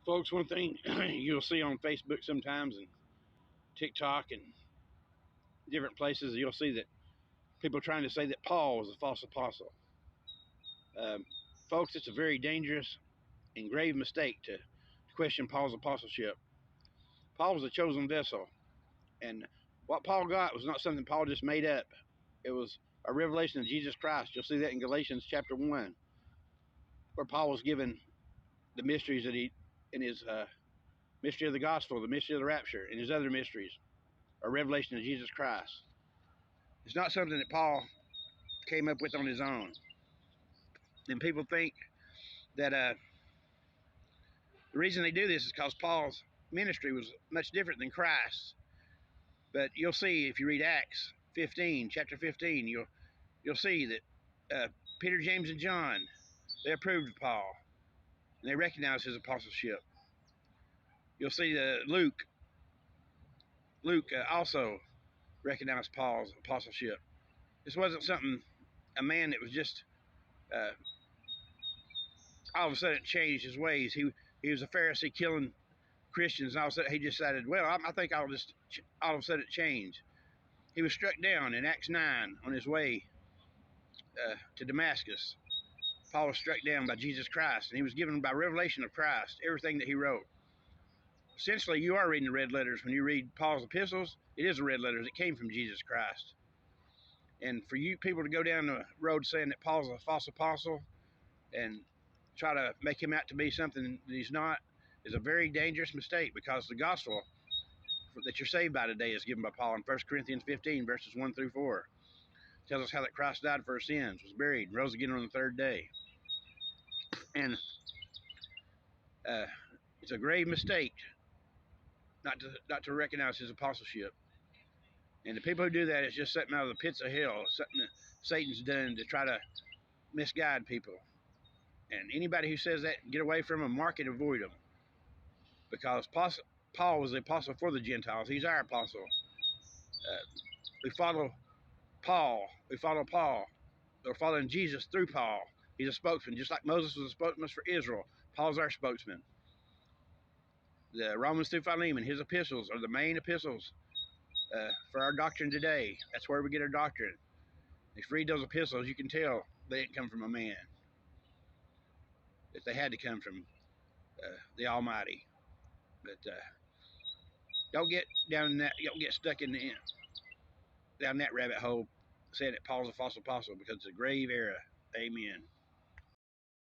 Folks, one thing you'll see on Facebook sometimes and TikTok and different places, you'll see that people are trying to say that Paul was a false apostle. Um, Folks, it's a very dangerous and grave mistake to question Paul's apostleship. Paul was a chosen vessel, and what Paul got was not something Paul just made up. It was a revelation of Jesus Christ. You'll see that in Galatians chapter 1, where Paul was given the mysteries that in his mystery of the gospel, the mystery of the rapture, and his other mysteries, a revelation of Jesus Christ. It's not something that Paul came up with on his own. And people think that the reason they do this is because Paul's ministry was much different than Christ's. But you'll see if you read Acts 15, chapter 15, you'll see that Peter, James, and John, they approved of Paul, and they recognized his apostleship. You'll see that Luke also recognized Paul's apostleship. This wasn't something, a man that was just all of a sudden changed his ways. He was a Pharisee killing Christians, and all of a sudden he decided, well, I think I'll just all of a sudden change. He was struck down in Acts 9 on his way to Damascus. Paul was struck down by Jesus Christ, and he was given by revelation of Christ everything that he wrote. Essentially, you are reading the red letters. When you read Paul's epistles, it is the red letters. It came from Jesus Christ. And for you people to go down the road saying that Paul's a false apostle and try to make him out to be something that he's not is a very dangerous mistake, because the gospel that you're saved by today is given by Paul in 1 Corinthians 15, verses 1 through 4. It tells us how that Christ died for our sins, was buried, and rose again on the third day. And it's a grave mistake not to recognize his apostleship. And the people who do that is just something out of the pits of hell, something that Satan's done to try to misguide people. And anybody who says that, get away from them, mark and avoid them. Because Paul was the apostle for the Gentiles. He's our apostle. We follow Paul. We're following Jesus through Paul. He's a spokesman, just like Moses was a spokesman for Israel. Paul's our spokesman. The Romans through Philemon, his epistles are the main epistles for our doctrine today. That's where we get our doctrine. If you read those epistles, you can tell they didn't come from a man. That they had to come from the Almighty. But don't get stuck down that rabbit hole saying that Paul's a false apostle, because it's a grave error. Amen.